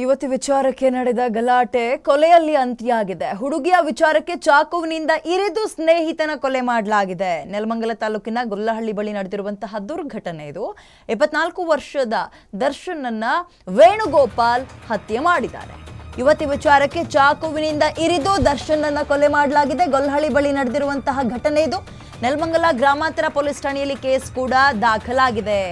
ಇವತ್ತು ವಿಚಾರಕ್ಕೆ ನಡೆದ ಗಲಾಟೆ ಕೊಲೆಯಲ್ಲಿ ಅಂತ್ಯಾಗಿದೆ. ಹುಡುಗಿಯ ವಿಚಾರಕ್ಕೆ ಚಾಕುವಿನಿಂದ ಇರಿದು ಸ್ನೇಹಿತನ ಕೊಲೆ ಮಾಡಲಾಗಿದೆ. ನೆಲಮಂಗಲ ತಾಲೂಕಿನ ಗೊಲ್ಲಹಳ್ಳಿ ಬಳಿ ನಡೆದಿರುವಂತಹ ದುರ್ಘಟನೆ ಇದು. 24 ವರ್ಷದ ದರ್ಶನನ್ನ ವೇಣುಗೋಪಾಲ್ ಹತ್ಯೆ ಮಾಡಿದ್ದಾರೆ. ಯುವತಿ ವಿಚಾರಕ್ಕೆ ಚಾಕುವಿನಿಂದ ಇರಿದು ದರ್ಶನನ್ನ ಕೊಲೆ ಮಾಡಲಾಗಿದೆ. ಗೊಲ್ಲಹಳ್ಳಿ ಬಳಿ ನಡೆದಿರುವಂತಹ ಘಟನೆ ಇದು. ನೆಲಮಂಗಲ ಗ್ರಾಮಾಂತರ ಪೊಲೀಸ್ ಠಾಣೆಯಲ್ಲಿ ಕೇಸ್ ಕೂಡ ದಾಖಲಾಗಿದೆ.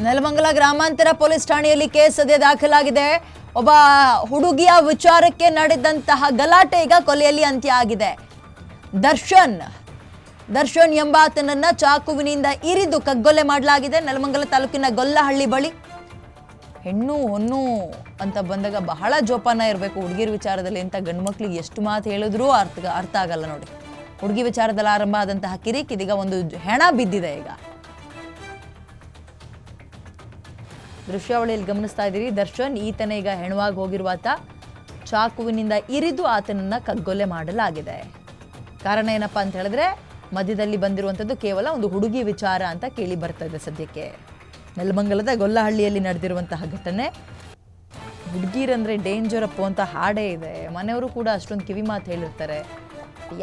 ನೆಲಮಂಗಲ ಗ್ರಾಮಾಂತರ ಪೊಲೀಸ್ ಠಾಣೆಯಲ್ಲಿ ಕೇಸ್ ಸದ್ಯ ದಾಖಲಾಗಿದೆ. ಒಬ್ಬ ಹುಡುಗಿಯ ವಿಚಾರಕ್ಕೆ ನಡೆದಂತಹ ಗಲಾಟೆ ಈಗ ಕೊಲೆಯಲ್ಲಿ ಅಂತ್ಯ ಆಗಿದೆ. ದರ್ಶನ್ ಎಂಬಾತನನ್ನ ಚಾಕುವಿನಿಂದ ಇರಿದು ಕಗ್ಗೊಲೆ ಮಾಡಲಾಗಿದೆ. ನೆಲಮಂಗಲ ತಾಲೂಕಿನ ಗೊಲ್ಲಹಳ್ಳಿ ಬಳಿ. ಹೆಣ್ಣು ಹೊನ್ನು ಅಂತ ಬಂದಾಗ ಬಹಳ ಜೋಪಾನ ಇರಬೇಕು ಹುಡುಗಿರ ವಿಚಾರದಲ್ಲಿ ಅಂತ ಗಂಡು ಮಕ್ಳಿಗೆ ಎಷ್ಟು ಮಾತು ಹೇಳಿದ್ರೂ ಅರ್ಥ ಆಗಲ್ಲ ನೋಡಿ. ಹುಡುಗಿ ವಿಚಾರದಲ್ಲಿ ಆರಂಭ ಆದಂತಹ ಕಿರಿಕ್ ಇದೀಗ ಒಂದು ಹೆಣ ಬಿದ್ದಿದೆ. ಈಗ ದೃಶ್ಯಾವಳಿಯಲ್ಲಿ ಗಮನಿಸ್ತಾ ಇದ್ದೀರಿ. ದರ್ಶನ್ ಈತನ ಈಗ ಹೆಣವಾಗಿ ಹೋಗಿರುವಾತ ಚಾಕುವಿನಿಂದ ಇರಿದು ಆತನನ್ನ ಕಗ್ಗೊಲೆ ಮಾಡಲಾಗಿದೆ. ಕಾರಣ ಏನಪ್ಪಾ ಅಂತ ಹೇಳಿದ್ರೆ ಮಧ್ಯದಲ್ಲಿ ಬಂದಿರುವಂಥದ್ದು ಕೇವಲ ಒಂದು ಹುಡುಗಿ ವಿಚಾರ ಅಂತ ಕೇಳಿ ಬರ್ತಾ ಇದೆ ಸದ್ಯಕ್ಕೆ. ನೆಲಮಂಗಲದ ಗೊಲ್ಲಹಳ್ಳಿಯಲ್ಲಿ ನಡೆದಿರುವಂತಹ ಘಟನೆ. ಹುಡುಗಿರಂದ್ರೆ ಡೇಂಜರ್ ಅಪ್ಪು ಅಂತ ಹಾಡೇ ಇದೆ. ಮನೆಯವರು ಕೂಡ ಅಷ್ಟೊಂದು ಕಿವಿ ಮಾತು ಹೇಳಿರ್ತಾರೆ.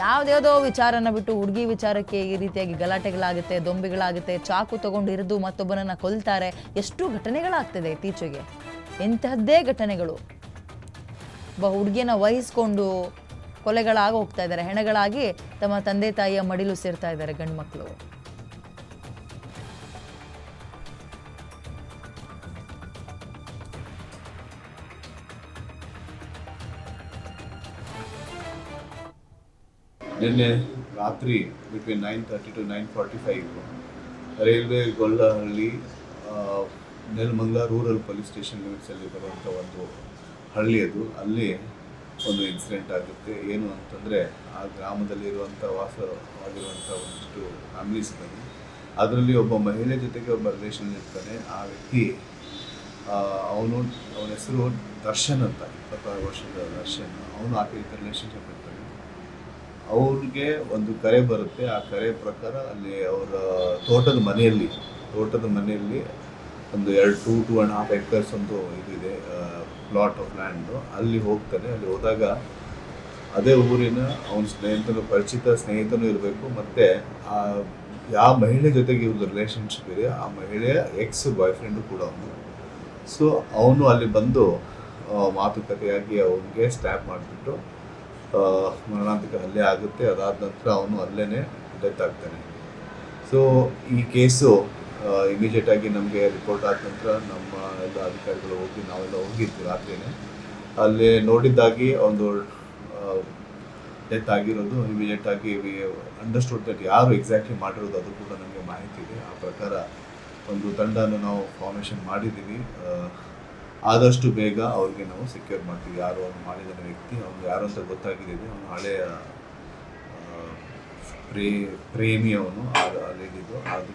ಯಾವುದ್ಯಾವುದೋ ವಿಚಾರನ ಬಿಟ್ಟು ಹುಡುಗಿ ವಿಚಾರಕ್ಕೆ ಈ ರೀತಿಯಾಗಿ ಗಲಾಟೆಗಳಾಗುತ್ತೆ, ದೊಂಬಿಗಳಾಗುತ್ತೆ, ಚಾಕು ತಗೊಂಡು ಇರಿದು ಮತ್ತೊಬ್ಬನನ್ನ ಕೊಲ್ತಾರೆ. ಎಷ್ಟು ಘಟನೆಗಳಾಗ್ತದೆ ಇತ್ತೀಚೆಗೆ. ಎಂತಹದ್ದೇ ಘಟನೆಗಳು. ಒಬ್ಬ ಹುಡುಗಿಯನ್ನ ವಹಿಸ್ಕೊಂಡು ಕೊಲೆಗಳಾಗಿ ಹೋಗ್ತಾ ಇದ್ದಾರೆ. ಹೆಣಗಳಾಗಿ ತಮ್ಮ ತಂದೆ ತಾಯಿಯ ಮಡಿಲು ಸೇರ್ತಾ ಇದ್ದಾರೆ ಗಂಡು ಮಕ್ಕಳು. ನಿನ್ನೆ ರಾತ್ರಿ between 9:30 to 9:45 railway Gollahalli Nelamangala rural police station ಲಿಮಿಟ್ಸಲ್ಲಿ ಬರುವಂಥ ಒಂದು ಹಳ್ಳಿ ಅದು. ಅಲ್ಲಿ ಒಂದು ಇನ್ಸಿಡೆಂಟ್ ಆಗುತ್ತೆ. ಏನು ಅಂತಂದರೆ ಆ ಗ್ರಾಮದಲ್ಲಿರುವಂಥ ವಾಸವಾಗಿರುವಂಥ ಒಂದಿಷ್ಟು ಫ್ಯಾಮಿಲೀಸ್ ಇದ್ದಾನೆ. ಅದರಲ್ಲಿ ಒಬ್ಬ ಮಹಿಳೆ ಜೊತೆಗೆ ಒಬ್ಬ ರಿಲೇಷನ್ ಇರ್ತಾನೆ. ಆ ವ್ಯಕ್ತಿ ಅವನ ಹೆಸರು ದರ್ಶನ್ ಅಂತ, 26 ವರ್ಷದ ದರ್ಶನ್. ಅವನು ಆಕೆ ರಿಲೇಷನ್ಶಿಪ್ ಇರ್ತಾನೆ. ಅವ್ರಿಗೆ ಒಂದು ಕರೆ ಬರುತ್ತೆ. ಆ ಕರೆ ಪ್ರಕಾರ ಅಲ್ಲಿ ಅವರ ತೋಟದ ಮನೆಯಲ್ಲಿ ಒಂದು 2.5 acres ಒಂದು ಇದಿದೆ, ಪ್ಲಾಟ್ ಆಫ್ ಲ್ಯಾಂಡು. ಅಲ್ಲಿ ಹೋಗ್ತಾನೆ. ಅಲ್ಲಿ ಹೋದಾಗ ಅದೇ ಊರಿನ ಅವನ ಪರಿಚಿತ ಸ್ನೇಹಿತನೂ ಇರಬೇಕು. ಮತ್ತು ಯಾವ ಮಹಿಳೆ ಜೊತೆಗೆ ಇವ್ರದ್ದು ರಿಲೇಷನ್ಶಿಪ್ ಇದೆ ಆ ಮಹಿಳೆಯ ಎಕ್ಸ್ ಬಾಯ್ ಫ್ರೆಂಡು ಕೂಡ ಅವನು. ಸೊ ಅವನು ಅಲ್ಲಿ ಬಂದು ಮಾತುಕತೆಯಾಗಿ ಅವನಿಗೆ ಸ್ಟ್ಯಾಪ್ ಮಾಡಿಬಿಟ್ಟು ಮರಣಾಂತಿಕ ಹಲ್ಲೆ ಆಗುತ್ತೆ. ಅದಾದ ನಂತರ ಅವನು ಅಲ್ಲೇ ಡೆತ್ ಆಗ್ತಾನೆ. ಸೊ ಈ ಕೇಸು ಇಮಿಡಿಯೇಟಾಗಿ ನಮಗೆ ರಿಪೋರ್ಟ್ ಆದ ನಂತರ ನಮ್ಮ ಎಲ್ಲ ಅಧಿಕಾರಿಗಳು ನಾವೆಲ್ಲ ಹೋಗಿದ್ವಿ ರಾತ್ರಿನೇ. ಅಲ್ಲಿ ನೋಡಿದ್ದಾಗಿ ಒಂದು ಡೆತ್ ಆಗಿರೋದು. ಇಮಿಡಿಯೇಟಾಗಿ ಅಂಡರ್ಸ್ಟುಡ್ ದಟ್ ಯಾರು ಎಕ್ಸಾಕ್ಟ್ಲಿ ಮಾಡಿರೋದು ಅದು ಕೂಡ ನಮಗೆ ಮಾಹಿತಿ ಇದೆ. ಆ ಪ್ರಕಾರ ಒಂದು ತಂಡನ ನಾವು ಫಾರ್ಮೇಷನ್ ಮಾಡಿದ್ದೀವಿ. ಆದಷ್ಟು ಬೇಗ ಅವ್ರಿಗೆ ನಾವು ಸೆಕ್ಯೂರ್ ಮಾಡ್ತೀವಿ. ಯಾರು ಅವನು ಮಾಡಿದ ವ್ಯಕ್ತಿ, ಅವನು ಯಾರು ಅಂತ ಗೊತ್ತಾಗಿದೆ. ಅವನು ಹಳೆಯ ಪ್ರೇಮಿ ಅವನು ಅಲ್ಲಿದ್ದು. ಅದಕ್ಕೆ